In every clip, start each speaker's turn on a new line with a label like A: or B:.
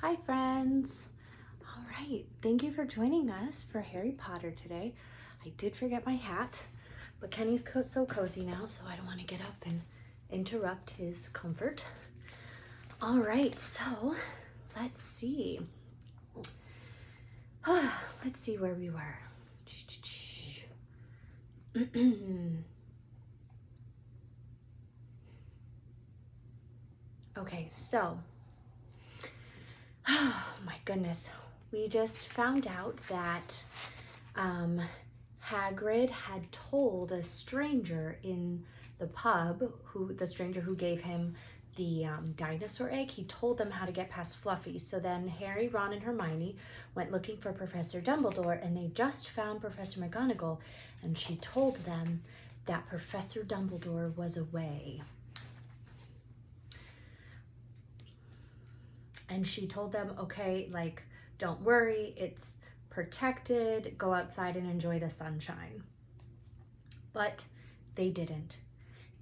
A: Hi friends! All right, thank you for joining us for Harry Potter today. I did forget my hat, but Kenny's so cozy now, so I don't want to get up and interrupt his comfort. All right, so let's see. Let's see where we were. Okay, so oh my goodness, we just found out that Hagrid had told a stranger in the pub, the stranger who gave him the dinosaur egg, he told them how to get past Fluffy. So then Harry, Ron, and Hermione went looking for Professor Dumbledore, and they just found Professor McGonagall, and she told them that Professor Dumbledore was away. And she told them, okay, like, don't worry, it's protected, go outside and enjoy the sunshine. But they didn't.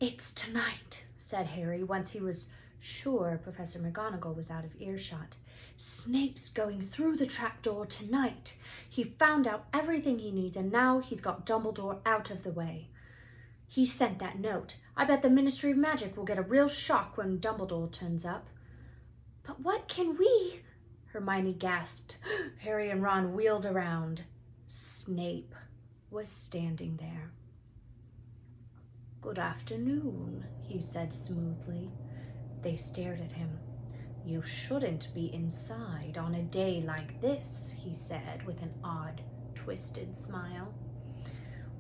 A: It's tonight, said Harry once he was sure Professor McGonagall was out of earshot. Snape's going through the trapdoor tonight. He found out everything he needs, and now he's got Dumbledore out of the way. He sent that note. I bet the Ministry of Magic will get a real shock when Dumbledore turns up. But what can we? Hermione gasped. Harry and Ron wheeled around. Snape was standing there. Good afternoon, he said smoothly. They stared at him. You shouldn't be inside on a day like this, he said with an odd, twisted smile.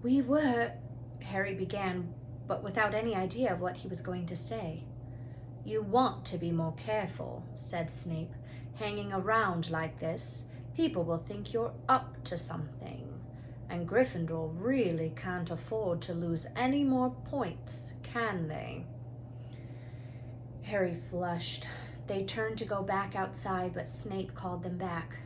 A: We were, Harry began, but without any idea of what he was going to say. You want to be more careful, said Snape. Hanging around like this, people will think you're up to something. And Gryffindor really can't afford to lose any more points, can they? Harry flushed. They turned to go back outside, but Snape called them back.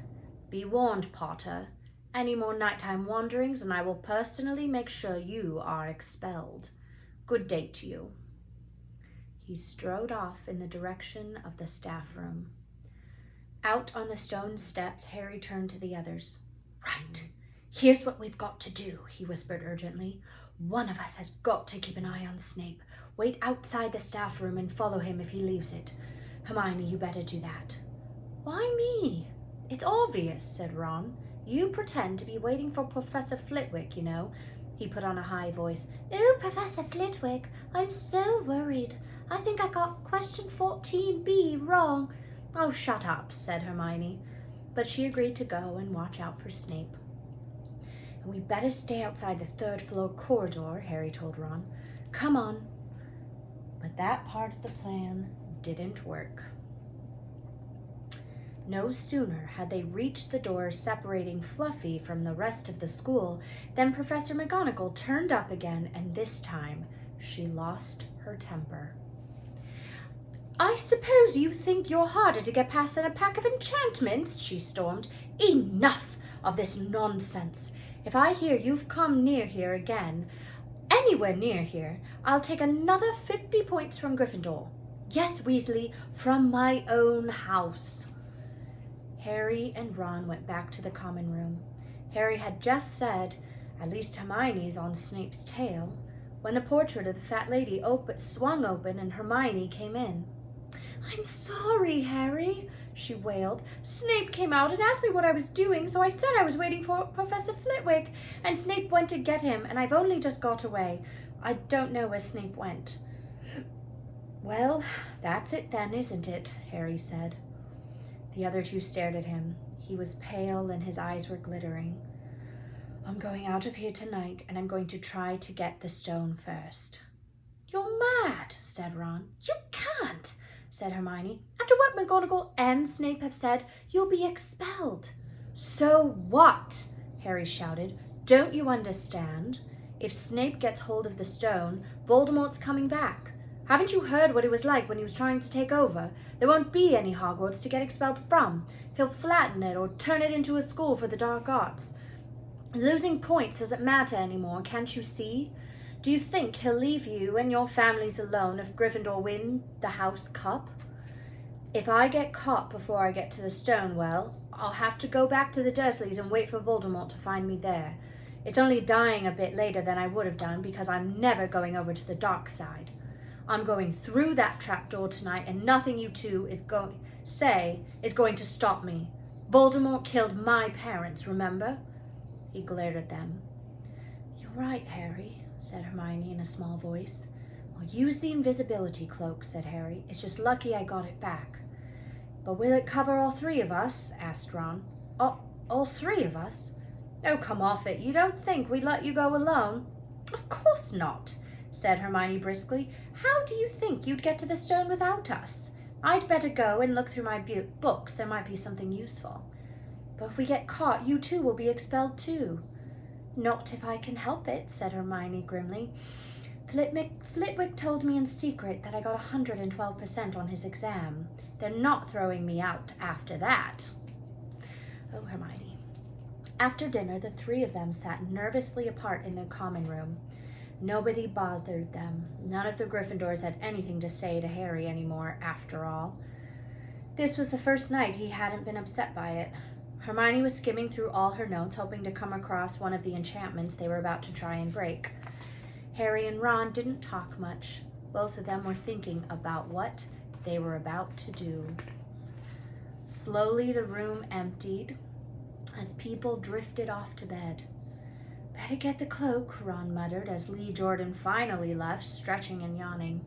A: Be warned, Potter. Any more nighttime wanderings, and I will personally make sure you are expelled. Good day to you. He strode off in the direction of the staff room. Out on the stone steps, Harry turned to the others. Right, here's what we've got to do, he whispered urgently. One of us has got to keep an eye on Snape. Wait outside the staff room and follow him if he leaves it. Hermione, you better do that. Why me? It's obvious, said Ron. You pretend to be waiting for Professor Flitwick, you know. He put on a high voice. Oh, Professor Flitwick, I'm so worried. I think I got question 14B wrong. Oh, shut up, said Hermione. But she agreed to go and watch out for Snape. And we better stay outside the third-floor corridor, Harry told Ron. Come on. But that part of the plan didn't work. No sooner had they reached the door separating Fluffy from the rest of the school than Professor McGonagall turned up again, and this time she lost her temper. I suppose you think you're harder to get past than a pack of enchantments, she stormed. Enough of this nonsense. If I hear you've come near here again, anywhere near here, I'll take another 50 points from Gryffindor. Yes, Weasley, from my own house. Harry and Ron went back to the common room. Harry had just said, at least Hermione's on Snape's tail, when the portrait of the fat lady swung open and Hermione came in. I'm sorry, Harry, she wailed. Snape came out and asked me what I was doing, so I said I was waiting for Professor Flitwick, and Snape went to get him, and I've only just got away. I don't know where Snape went. Well, that's it then, isn't it? Harry said. The other two stared at him. He was pale and his eyes were glittering. I'm going out of here tonight, and I'm going to try to get the stone first. You're mad, said Ron. You can't, said Hermione. After what McGonagall and Snape have said, you'll be expelled. So what? Harry shouted. Don't you understand? If Snape gets hold of the stone, Voldemort's coming back. Haven't you heard what it was like when he was trying to take over? There won't be any Hogwarts to get expelled from. He'll flatten it or turn it into a school for the dark arts. Losing points doesn't matter anymore, can't you see? Do you think he'll leave you and your families alone if Gryffindor win the House Cup? If I get caught before I get to the stone well, I'll have to go back to the Dursleys and wait for Voldemort to find me there. It's only dying a bit later than I would have done because I'm never going over to the dark side. I'm going through that trapdoor tonight, and nothing you two is going to stop me. Voldemort killed my parents, remember? He glared at them. You're right, Harry, said Hermione in a small voice. I'll use the invisibility cloak, said Harry. It's just lucky I got it back. But will it cover all three of us? Asked Ron. All three of us? Oh, come off it. You don't think we'd let you go alone? Of course not, said Hermione briskly. How do you think you'd get to the stone without us? I'd better go and look through my books. There might be something useful. But if we get caught, you two will be expelled too. Not if I can help it, said Hermione grimly. Flitwick told me in secret that I got 112% on his exam. They're not throwing me out after that. Oh, Hermione. After dinner, the three of them sat nervously apart in the common room. Nobody bothered them. None of the Gryffindors had anything to say to Harry anymore, after all. This was the first night he hadn't been upset by it. Hermione was skimming through all her notes, hoping to come across one of the enchantments they were about to try and break. Harry and Ron didn't talk much. Both of them were thinking about what they were about to do. Slowly the room emptied as people drifted off to bed. Better get the cloak, Ron muttered as Lee Jordan finally left, stretching and yawning.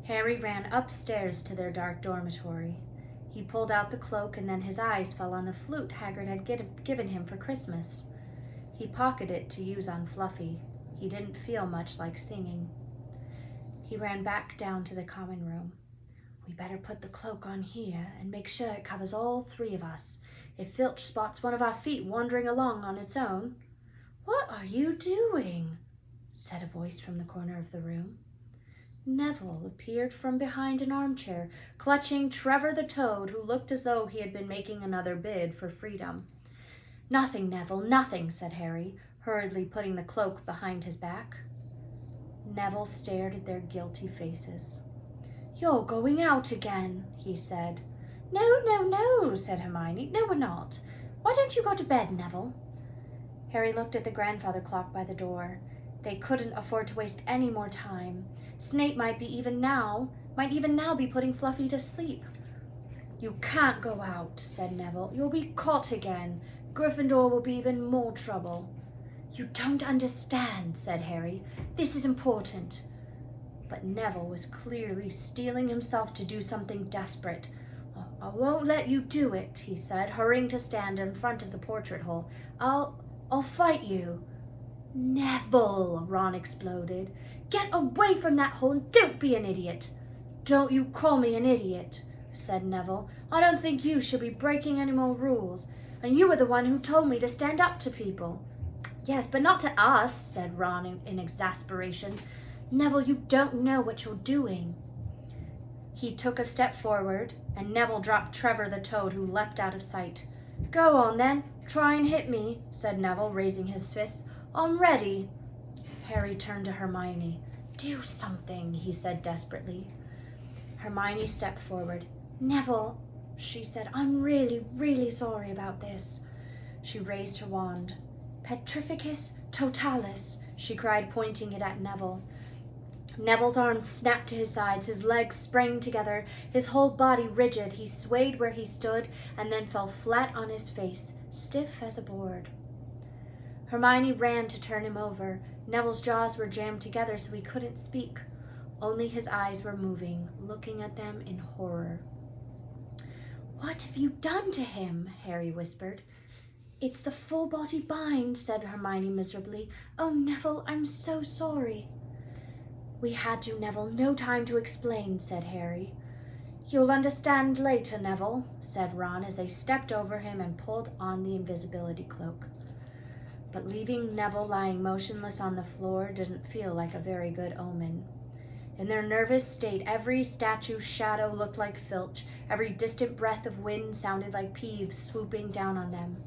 A: Harry ran upstairs to their dark dormitory. He pulled out the cloak, and then his eyes fell on the flute Hagrid had given him for Christmas. He pocketed it to use on Fluffy. He didn't feel much like singing. He ran back down to the common room. We better put the cloak on here and make sure it covers all three of us. If Filch spots one of our feet wandering along on its own. What are you doing? Said a voice from the corner of the room. Neville appeared from behind an armchair, clutching Trevor the Toad, who looked as though he had been making another bid for freedom. Nothing, Neville, nothing, said Harry, hurriedly putting the cloak behind his back. Neville stared at their guilty faces. You're going out again, he said. No, said Hermione. No, we're not. Why don't you go to bed, Neville? Harry looked at the grandfather clock by the door. They couldn't afford to waste any more time. Snape might even now be putting Fluffy to sleep. You can't go out, said Neville. You'll be caught again. Gryffindor will be even more trouble. You don't understand, said Harry. This is important. But Neville was clearly steeling himself to do something desperate. I won't let you do it, he said, hurrying to stand in front of the portrait hole. I'll fight you. Neville, Ron exploded. Get away from that hole and don't be an idiot. Don't you call me an idiot, said Neville. I don't think you should be breaking any more rules. And you were the one who told me to stand up to people. Yes, but not to us, said Ron in exasperation. Neville, you don't know what you're doing. He took a step forward, and Neville dropped Trevor the Toad, who leapt out of sight. Go on, then. Try and hit me, said Neville, raising his fist. I'm ready. Harry turned to Hermione. Do something, he said desperately. Hermione stepped forward. Neville, she said, I'm really, really sorry about this. She raised her wand. Petrificus totalis, she cried, pointing it at Neville. Neville's arms snapped to his sides, his legs sprang together, his whole body rigid. He swayed where he stood and then fell flat on his face, stiff as a board. Hermione ran to turn him over. Neville's jaws were jammed together so he couldn't speak. Only his eyes were moving, looking at them in horror. What have you done to him? Harry whispered. It's the full-body bind, said Hermione miserably. Oh, Neville, I'm so sorry. We had to, Neville. No time to explain, said Harry. You'll understand later, Neville, said Ron as they stepped over him and pulled on the invisibility cloak. But leaving Neville lying motionless on the floor didn't feel like a very good omen. In their nervous state, every statue's shadow looked like Filch. Every distant breath of wind sounded like Peeves swooping down on them.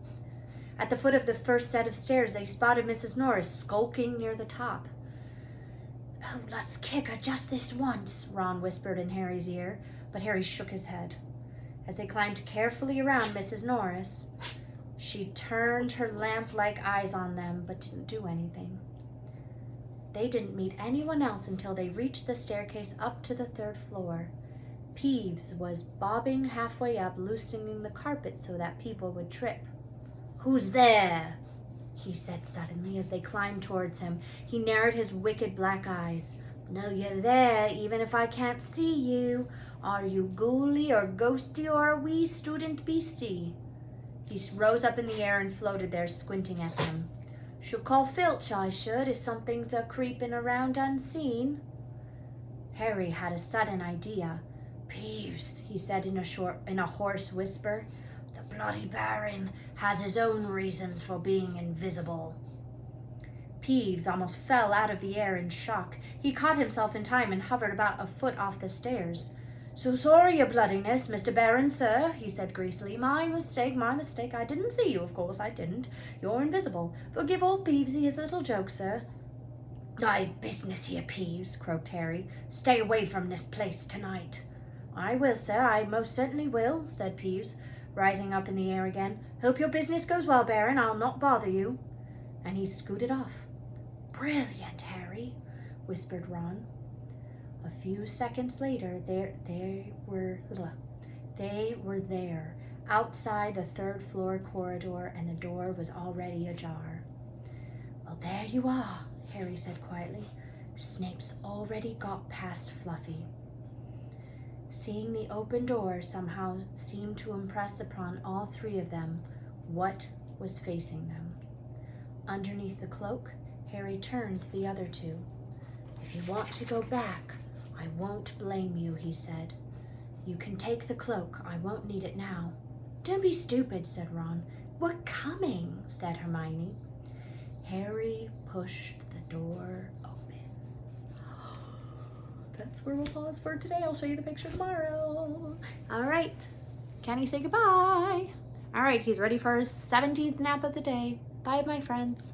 A: At the foot of the first set of stairs, they spotted Mrs. Norris skulking near the top. Oh, let's kick her just this once, Ron whispered in Harry's ear, but Harry shook his head. As they climbed carefully around Mrs. Norris, she turned her lamp-like eyes on them but didn't do anything. They didn't meet anyone else until they reached the staircase up to the 3rd floor. Peeves was bobbing halfway up, loosening the carpet so that people would trip. "Who's there?" he said suddenly as they climbed towards him. He narrowed his wicked black eyes. "Know you're there, even if I can't see you. Are you ghouly or ghosty or a wee student beastie?" He rose up in the air and floated there, squinting at them. "Should call Filch, I should, if something's a-creeping around unseen." Harry had a sudden idea. "Peeves," he said in a hoarse whisper, "the bloody Baron has his own reasons for being invisible." Peeves almost fell out of the air in shock. He caught himself in time and hovered about a foot off the stairs. "So sorry, your bloodiness, Mr. Baron, sir," he said greasily. My mistake. I didn't see you, of course, I didn't. You're invisible. Forgive old Peevesy his little joke, sir." "I've business here, Peeves," croaked Harry. "Stay away from this place tonight." "I will, sir, I most certainly will," said Peeves, rising up in the air again. "Hope your business goes well, Baron. I'll not bother you." And he scooted off. "Brilliant, Harry," whispered Ron. A few seconds later, they were there, outside the 3rd floor corridor, and the door was already ajar. "Well, there you are," Harry said quietly. "Snape's already got past Fluffy." Seeing the open door somehow seemed to impress upon all 3 of them what was facing them. Underneath the cloak, Harry turned to the other 2. "If you want to go back, I won't blame you," he said. "You can take the cloak. I won't need it now." "Don't be stupid," said Ron. "We're coming," said Hermione. Harry pushed the door open. That's where we'll pause for today. I'll show you the picture tomorrow. All right. Kenny, say goodbye. All right, he's ready for his 17th nap of the day. Bye, my friends.